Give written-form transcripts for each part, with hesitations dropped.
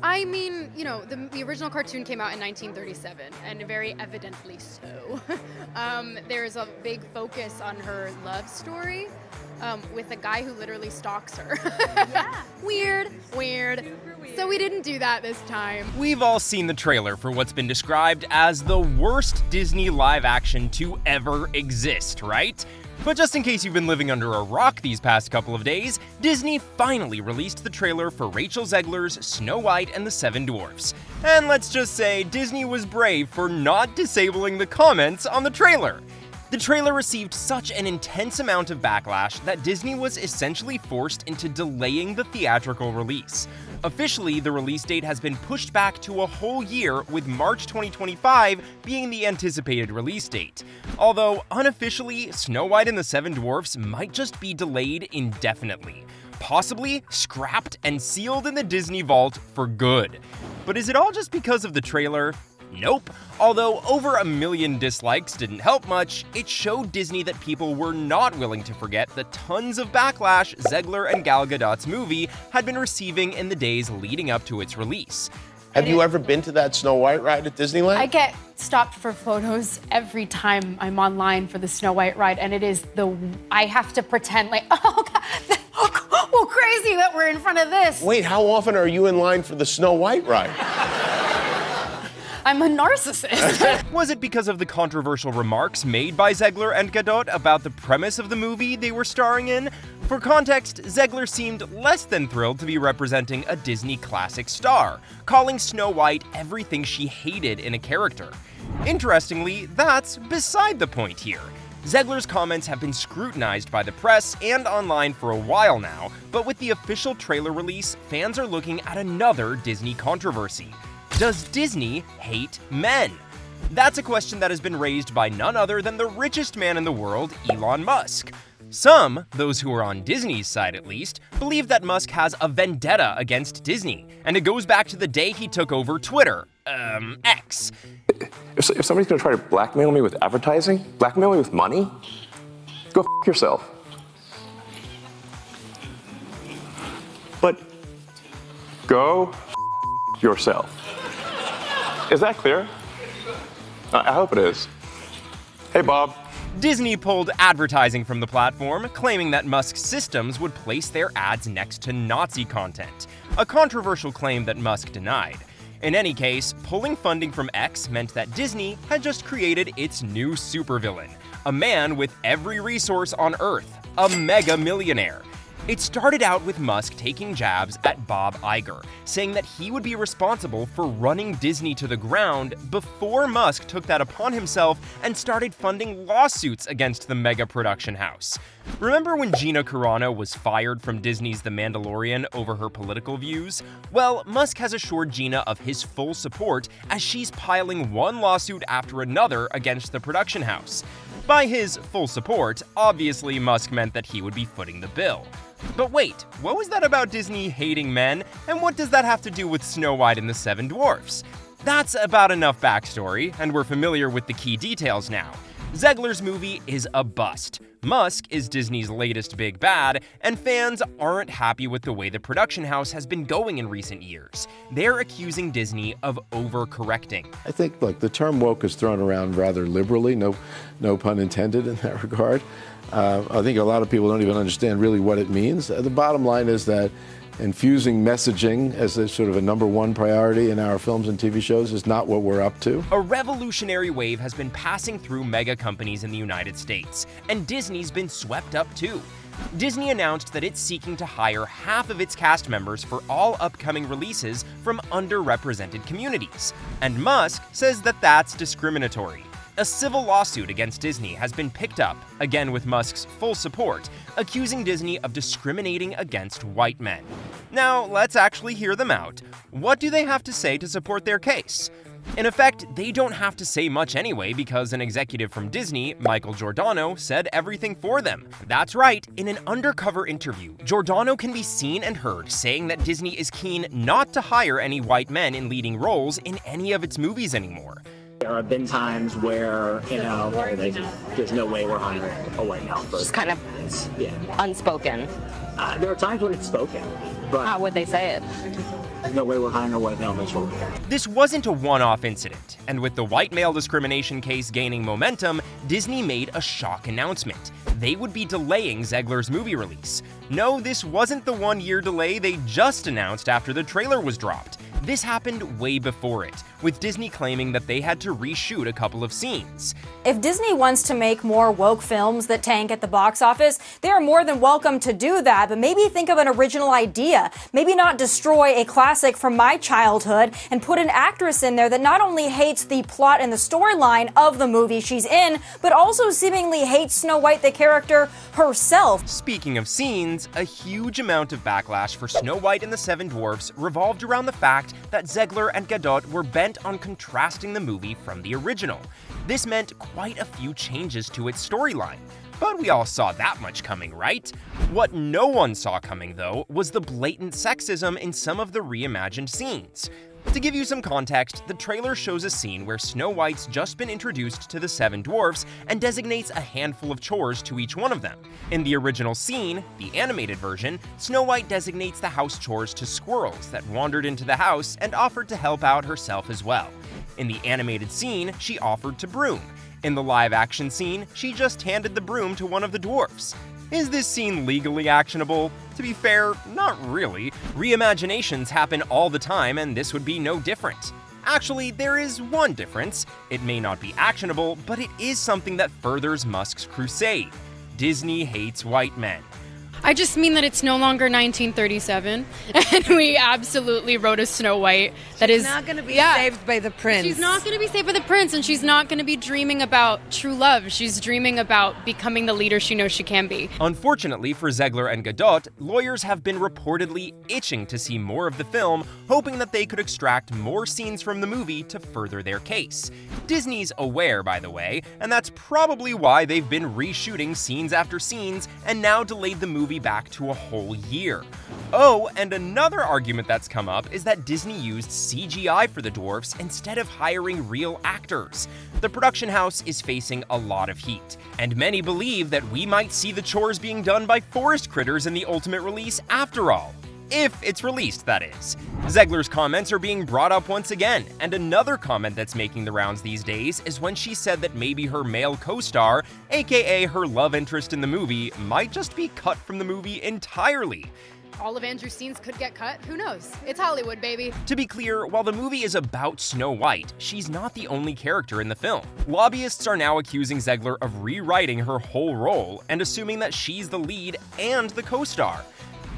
I mean, you know, the original cartoon came out in 1937, and very evidently so. There's a big focus on her love story with a guy who literally stalks her. Yeah. Weird. Super weird. So we didn't do that this time. We've all seen the trailer for what's been described as the worst Disney live action to ever exist, right? But just in case you've been living under a rock these past couple of days, Disney finally released the trailer for Rachel Zegler's Snow White and the Seven Dwarfs. And let's just say Disney was brave for not disabling the comments on the trailer. The trailer received such an intense amount of backlash that Disney was essentially forced into delaying the theatrical release. Officially, the release date has been pushed back to a whole year, with March 2025 being the anticipated release date. Although, unofficially, Snow White and the Seven Dwarfs might just be delayed indefinitely. Possibly scrapped and sealed in the Disney vault for good. But is it all just because of the trailer? Nope. Although over 1 million dislikes didn't help much, it showed Disney that people were not willing to forget the tons of backlash Zegler and Gal Gadot's movie had been receiving in the days leading up to its release. Have you ever been to that Snow White ride at Disneyland? I get stopped for photos every time I'm online for the Snow White ride, and it is I have to pretend like, oh God, well, crazy that we're in front of this. Wait, how often are you in line for the Snow White ride? I'm a narcissist. Was it because of the controversial remarks made by Zegler and Gadot about the premise of the movie they were starring in? For context, Zegler seemed less than thrilled to be representing a Disney classic star, calling Snow White everything she hated in a character. Interestingly, that's beside the point here. Zegler's comments have been scrutinized by the press and online for a while now, but with the official trailer release, fans are looking at another Disney controversy. Does Disney hate men? That's a question that has been raised by none other than the richest man in the world, Elon Musk. Some, those who are on Disney's side at least, believe that Musk has a vendetta against Disney, and it goes back to the day he took over Twitter, X. If somebody's gonna try to blackmail me with advertising, blackmail me with money, go f*** yourself. But go f*** yourself. Is that clear? I hope it is. Hey, Bob. Disney pulled advertising from the platform, claiming that Musk's systems would place their ads next to Nazi content, a controversial claim that Musk denied. In any case, pulling funding from X meant that Disney had just created its new supervillain, a man with every resource on Earth, a mega millionaire. It started out with Musk taking jabs at Bob Iger, saying that he would be responsible for running Disney to the ground before Musk took that upon himself and started funding lawsuits against the mega production house. Remember when Gina Carano was fired from Disney's The Mandalorian over her political views? Well, Musk has assured Gina of his full support as she's piling one lawsuit after another against the production house. By his full support, obviously Musk meant that he would be footing the bill. But wait, what was that about Disney hating men, and what does that have to do with Snow White and the Seven Dwarfs? That's about enough backstory, and we're familiar with the key details now. Zegler's movie is a bust. Musk is Disney's latest big bad, and fans aren't happy with the way the production house has been going in recent years. They're accusing Disney of overcorrecting. I think, look, the term woke is thrown around rather liberally, no pun intended in that regard. I think a lot of people don't even understand really what it means. The bottom line is that infusing messaging as a sort of a number one priority in our films and TV shows is not what we're up to. A revolutionary wave has been passing through mega companies in the United States, and Disney's been swept up too. Disney announced that it's seeking to hire half of its cast members for all upcoming releases from underrepresented communities. And Musk says that that's discriminatory. A civil lawsuit against Disney has been picked up, again with Musk's full support, accusing Disney of discriminating against white men. Now, let's actually hear them out. What do they have to say to support their case? In effect, they don't have to say much anyway because an executive from Disney, Michael Giordano, said everything for them. That's right, in an undercover interview, Giordano can be seen and heard saying that Disney is keen not to hire any white men in leading roles in any of its movies anymore. There have been times where, there's no way we're hiring a white male person. Just kind of unspoken. There are times when it's spoken, but how would they say it? There's no way we're hiring a white male in this role. This wasn't a one-off incident, and with the white male discrimination case gaining momentum, Disney made a shock announcement. They would be delaying Zegler's movie release. No, this wasn't the one-year delay they just announced after the trailer was dropped. This happened way before it, with Disney claiming that they had to reshoot a couple of scenes. If Disney wants to make more woke films that tank at the box office, they are more than welcome to do that, but maybe think of an original idea. Maybe not destroy a classic from my childhood and put an actress in there that not only hates the plot and the storyline of the movie she's in, but also seemingly hates Snow White, the character herself. Speaking of scenes, a huge amount of backlash for Snow White and the Seven Dwarfs revolved around the fact that Zegler and Gadot were bent on contrasting the movie from the original. This meant quite a few changes to its storyline. But we all saw that much coming, right? What no one saw coming, though, was the blatant sexism in some of the reimagined scenes. To give you some context, the trailer shows a scene where Snow White's just been introduced to the Seven Dwarfs and designates a handful of chores to each one of them. In the original scene, the animated version, Snow White designates the house chores to squirrels that wandered into the house and offered to help out herself as well. In the animated scene, she offered to broom. In the live-action scene, she just handed the broom to one of the dwarfs. Is this scene legally actionable? To be fair, not really. Reimaginations happen all the time, and this would be no different. Actually, there is one difference. It may not be actionable, but it is something that furthers Musk's crusade. Disney hates white men. I just mean that it's no longer 1937, and we absolutely wrote a Snow White that is not going to be saved by the prince. She's not going to be saved by the prince, and she's not going to be dreaming about true love. She's dreaming about becoming the leader she knows she can be. Unfortunately for Zegler and Gadot, lawyers have been reportedly itching to see more of the film, hoping that they could extract more scenes from the movie to further their case. Disney's aware, by the way, and that's probably why they've been reshooting scenes after scenes and now delayed the movie back to a whole year. Oh, and another argument that's come up is that Disney used CGI for the dwarfs instead of hiring real actors. The production house is facing a lot of heat, and many believe that we might see the chores being done by forest critters in the ultimate release after all. If it's released, that is. Zegler's comments are being brought up once again, and another comment that's making the rounds these days is when she said that maybe her male co-star, aka her love interest in the movie, might just be cut from the movie entirely. All of Andrew's scenes could get cut. Who knows? It's Hollywood, baby. To be clear, while the movie is about Snow White, she's not the only character in the film. Lobbyists are now accusing Zegler of rewriting her whole role and assuming that she's the lead and the co-star.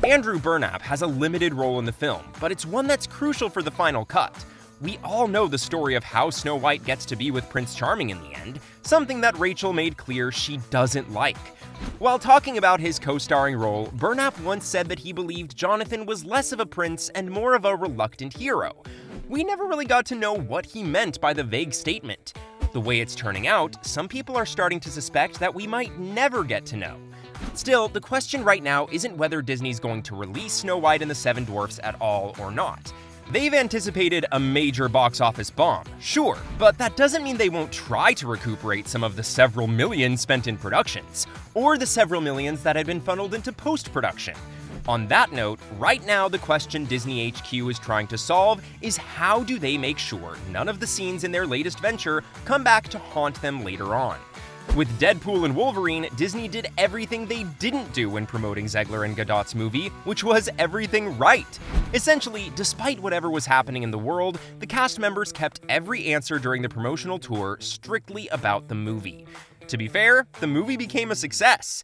Andrew Burnap has a limited role in the film, but it's one that's crucial for the final cut. We all know the story of how Snow White gets to be with Prince Charming in the end, something that Rachel made clear she doesn't like. While talking about his co-starring role, Burnap once said that he believed Jonathan was less of a prince and more of a reluctant hero. We never really got to know what he meant by the vague statement. The way it's turning out, some people are starting to suspect that we might never get to know. Still, the question right now isn't whether Disney's going to release Snow White and the Seven Dwarfs at all or not. They've anticipated a major box office bomb, sure, but that doesn't mean they won't try to recuperate some of the several millions spent in productions, or the several millions that had been funneled into post-production. On that note, right now the question Disney HQ is trying to solve is how do they make sure none of the scenes in their latest venture come back to haunt them later on. With Deadpool and Wolverine, Disney did everything they didn't do when promoting Zegler and Gadot's movie, which was everything right. Essentially, despite whatever was happening in the world, the cast members kept every answer during the promotional tour strictly about the movie. To be fair, the movie became a success.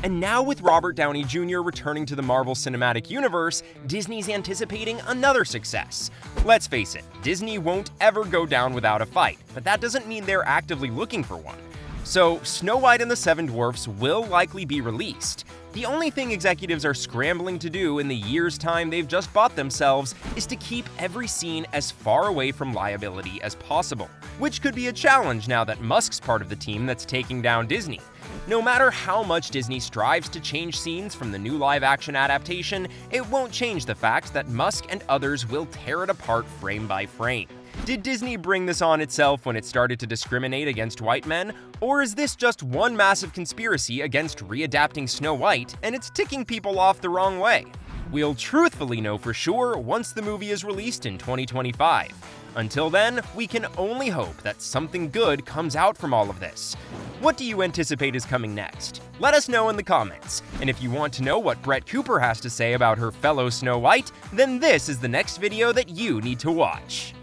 And now with Robert Downey Jr. returning to the Marvel Cinematic Universe, Disney's anticipating another success. Let's face it, Disney won't ever go down without a fight, but that doesn't mean they're actively looking for one. So, Snow White and the Seven Dwarfs will likely be released. The only thing executives are scrambling to do in the year's time they've just bought themselves is to keep every scene as far away from liability as possible, which could be a challenge now that Musk's part of the team that's taking down Disney. No matter how much Disney strives to change scenes from the new live-action adaptation, it won't change the fact that Musk and others will tear it apart frame by frame. Did Disney bring this on itself when it started to discriminate against white men? Or is this just one massive conspiracy against readapting Snow White, and it's ticking people off the wrong way? We'll truthfully know for sure once the movie is released in 2025. Until then, we can only hope that something good comes out from all of this. What do you anticipate is coming next? Let us know in the comments. And if you want to know what Brett Cooper has to say about her fellow Snow White, then this is the next video that you need to watch.